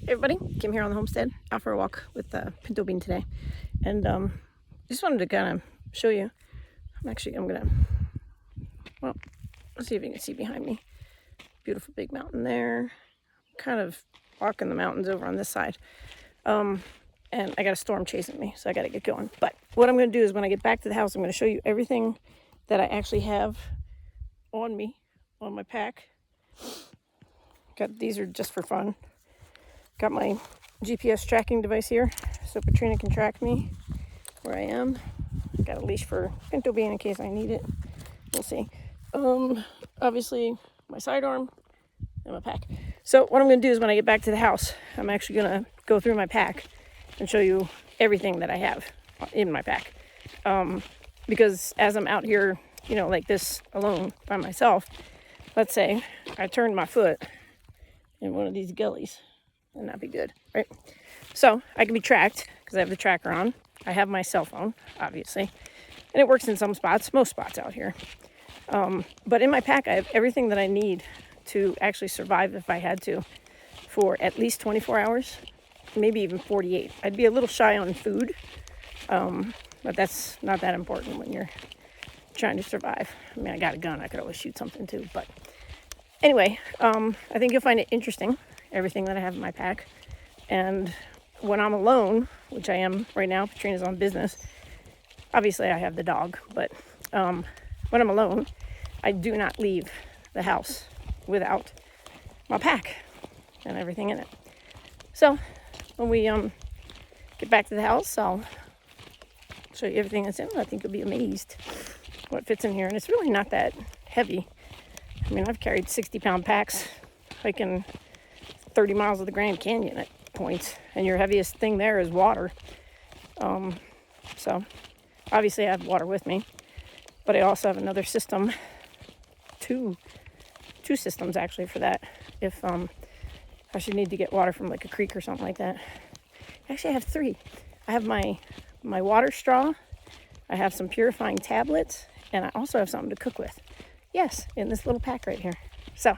Hey everybody, Kim here on the homestead, out for a walk with Pinto Bean today, and just wanted to kind of show you. I'm gonna, well, let's see if you can see behind me. Beautiful big mountain there. Kind of walking the mountains over on this side, and I got a storm chasing me, so I got to get going. But what I'm gonna do is when I get back to the house, I'm gonna show you everything that I actually have on me, on my pack. These are just for fun. Got my GPS tracking device here, so Katrina can track me where I am. Got a leash for Pinto Bean in case I need it. We'll see. Obviously my sidearm and my pack. So what I'm gonna do is when I get back to the house, I'm actually gonna go through my pack and show you everything that I have in my pack. Because as I'm out here, like this alone by myself, let's say I turned my foot in one of these gullies, and that'd be good, right? So I can be tracked because I have the tracker on. I have my cell phone, obviously, and it works in some spots, most spots out here. But in my pack, I have everything that I need to actually survive if I had to for at least 24 hours, maybe even 48. I'd be a little shy on food, but that's not that important when you're trying to survive. I mean, I got a gun. I could always shoot something too, but anyway, I think you'll find it interesting, everything that I have in my pack. And when I'm alone, which I am right now, Katrina's on business. Obviously, I have the dog, but when I'm alone, I do not leave the house without my pack and everything in it. So when we get back to the house, I'll show you everything that's in it. I think you'll be amazed what fits in here. And it's really not that heavy. I mean, I've carried 60-pound packs hiking 30 miles of the Grand Canyon at points, and your heaviest thing there is water. So obviously I have water with me, but I also have another system, two systems actually for that, if I should need to get water from like a creek or something like that. Actually, I have three. I have my water straw, I have some purifying tablets, and I also have something to cook with. Yes, in this little pack right here. So,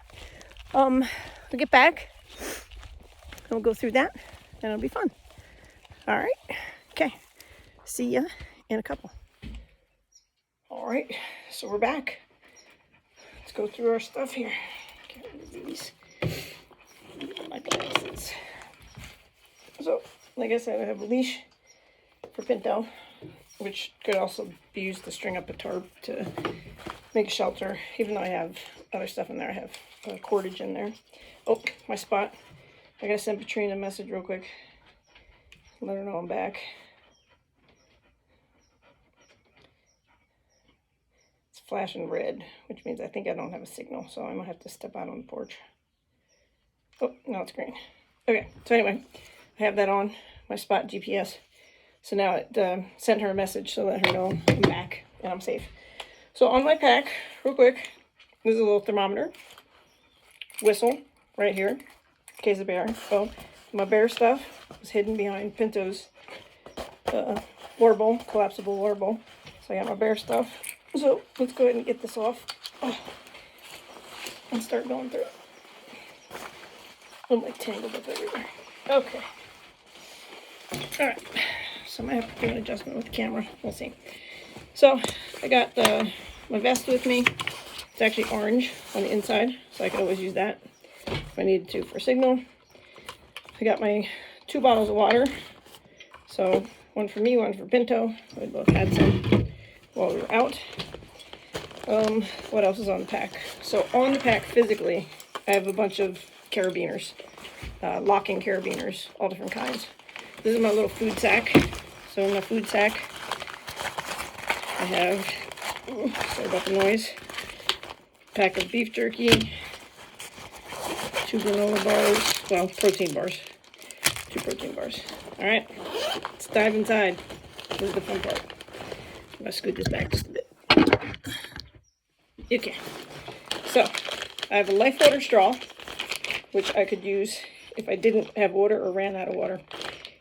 we'll get back and we'll go through that, and it'll be fun. All right. Okay. See ya in a couple. All right. So we're back. Let's go through our stuff here. Get rid of these. My glasses. So, like I said, I have a leash for Pinto, which could also be used to string up a tarp to make a shelter. Even though I have other stuff in there, I have cordage in there. Oh, my spot. I gotta send Katrina a message real quick. Let her know I'm back. It's flashing red, which means I think I don't have a signal, so I might have to step out on the porch. Oh, now it's green. Okay, so anyway, I have that on, my spot GPS. So now it sent her a message to let her know I'm back and I'm safe. So on my pack, real quick, there's a little thermometer, whistle right here, in case of bear. So my bear stuff is hidden behind Pinto's water bowl, collapsible water bowl. So I got my bear stuff. So let's go ahead and get this off and start going through it. I'm like tangled up everywhere. Okay. All right. So I might have to do an adjustment with the camera. We'll see. So I got my vest with me. It's actually orange on the inside, so I could always use that if I needed to for signal. I got my 2 bottles of water. So one for me, one for Pinto. We both had some while we were out. What else is on the pack? So on the pack physically, I have a bunch of carabiners, locking carabiners, all different kinds. This is my little food sack. So in my food sack, I have, sorry about the noise, pack of beef jerky, 2 granola bars, well, protein bars, 2 protein bars. All right, let's dive inside. This is the fun part. I'm gonna scoot this back just a bit. Okay, so I have a life water straw, which I could use if I didn't have water or ran out of water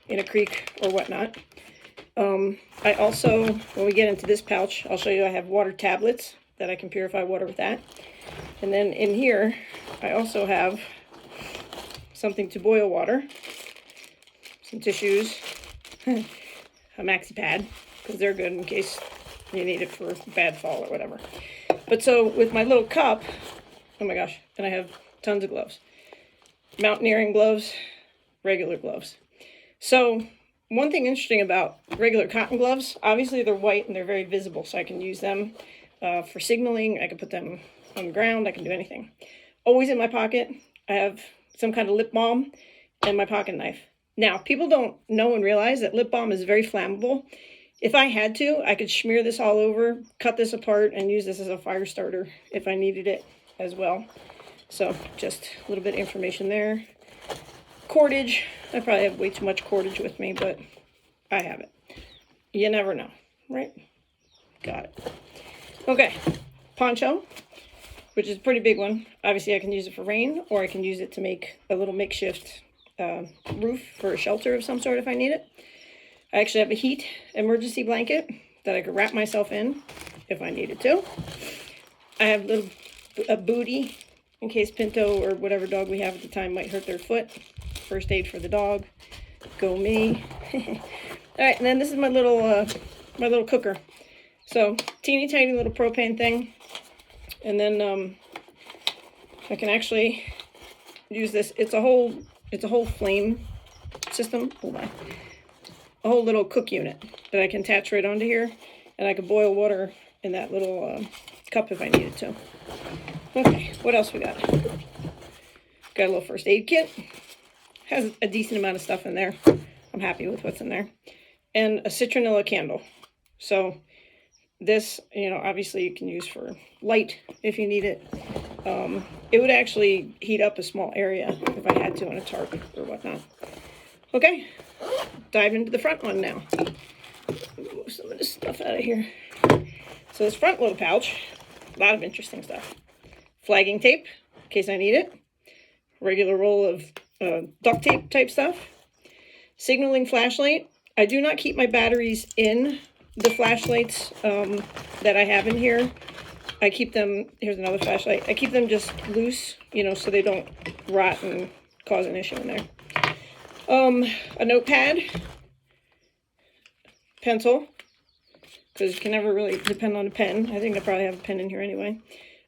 in a creek or whatnot. I also, when we get into this pouch, I'll show you I have water tablets that I can purify water with that. And then in here, I also have something to boil water, some tissues, a maxi pad, because they're good in case you need it for bad fall or whatever. But so with my little cup, oh my gosh, and I have tons of gloves. Mountaineering gloves, regular gloves. So one thing interesting about regular cotton gloves, obviously they're white and they're very visible, so I can use them for signaling. I can put them on the ground. I can do anything. Always in my pocket, I have some kind of lip balm and my pocket knife. Now, people don't know and realize that lip balm is very flammable. If I had to, I could smear this all over, cut this apart, and use this as a fire starter if I needed it as well. So just a little bit of information there. Cordage. I probably have way too much cordage with me, but I have it. You never know, right? Got it. Okay, poncho, which is a pretty big one. Obviously, I can use it for rain, or I can use it to make a little makeshift roof for a shelter of some sort if I need it. I actually have a heat emergency blanket that I could wrap myself in if I needed to. I have a booty in case Pinto or whatever dog we have at the time might hurt their foot. First aid for the dog. Go me. All right, and then this is my little cooker. So teeny tiny little propane thing, and then I can actually use this. It's a whole flame system. Hold on. A whole little cook unit that I can attach right onto here, and I can boil water in that little cup if I needed to. Okay, what else we got? Got a little first aid kit. Has a decent amount of stuff in there. I'm happy with what's in there. And a citronella candle. So this, obviously you can use for light if you need it. It would actually heat up a small area if I had to on a tarp or whatnot. Okay, dive into the front one now. Move some of this stuff out of here. So this front little pouch, a lot of interesting stuff. Flagging tape, in case I need it. Regular roll of duct tape type stuff. Signaling flashlight. I do not keep my batteries in the flashlights that I have in here. I keep them, here's another flashlight. I keep them just loose, so they don't rot and cause an issue in there. A notepad. Pencil. Because you can never really depend on a pen. I think I probably have a pen in here anyway.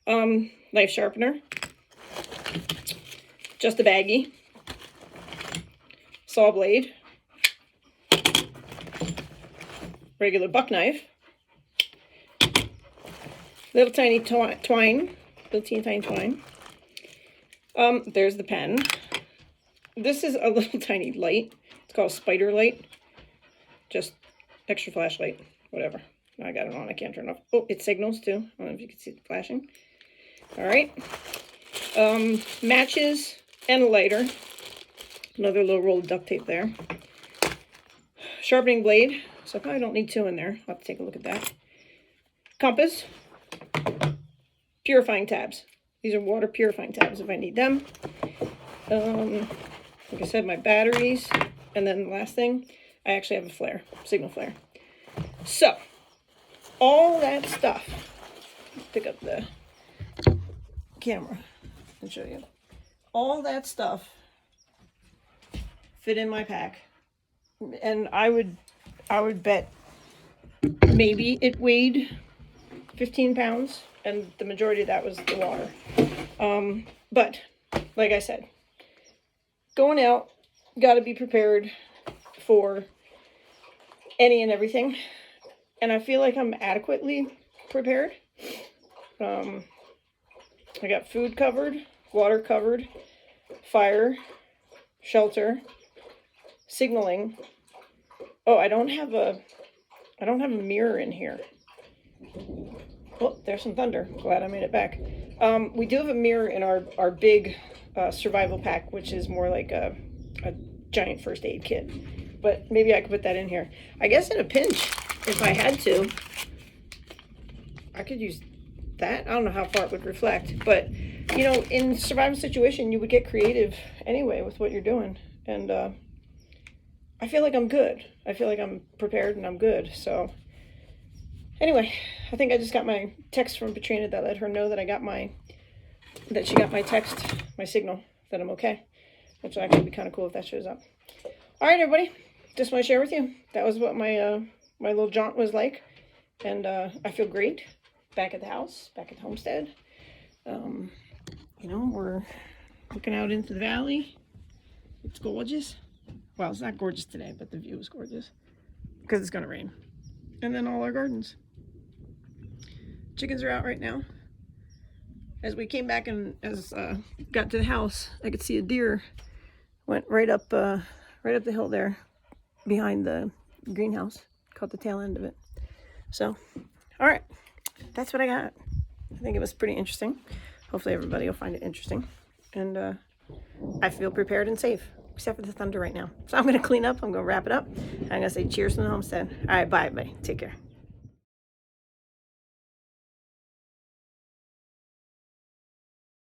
Knife sharpener. Just a baggie. Saw blade. Regular buck knife. Little tiny twine. Little teeny tiny twine. There's the pen. This is a little tiny light. It's called a spider light. Just extra flashlight. Whatever. I got it on. I can't turn it off. Oh, it signals too. I don't know if you can see it flashing. All right. Matches and a lighter. Another little roll of duct tape there. Sharpening blade. So I probably don't need two in there. I'll have to take a look at that. Compass. Purifying tabs. These are water purifying tabs if I need them. Like I said, my batteries. And then the last thing, I actually have a flare. Signal flare. So, all that stuff. Pick up the camera and show you. All that stuff fit in my pack, and I would bet maybe it weighed 15 pounds, and the majority of that was the water. But like I said, going out, got to be prepared for any and everything, and I feel like I'm adequately prepared. I got food covered, water covered, fire, shelter, signaling. Oh, I don't have a mirror in here. Oh, there's some thunder. Glad I made it back. We do have a mirror in our big survival pack, which is more like a giant first aid kit. But maybe I could put that in here. I guess in a pinch, if I had to, I could use that. I don't know how far it would reflect, but in survival situation, you would get creative anyway with what you're doing. And I feel like I'm good. I feel like I'm prepared and I'm good. So anyway, I think I just got my text from Katrina that let her know that she got my text, my signal, that I'm okay. which will actually be kind of cool if that shows up. All right, everybody, just want to share with you. That was what my my little jaunt was like, and I feel great. Back at the house, back at the homestead. You know, we're looking out into the valley. It's gorgeous. Well, it's not gorgeous today, but the view is gorgeous because it's gonna rain. And then all our gardens. Chickens are out right now. As we came back and got to the house, I could see a deer went right up the hill there behind the greenhouse. Caught the tail end of it. So, all right, that's what I got. I think it was pretty interesting. Hopefully everybody will find it interesting. And I feel prepared and safe, except for the thunder right now. So I'm going to clean up. I'm going to wrap it up. I'm going to say cheers to the homestead. All right, bye, everybody. Take care.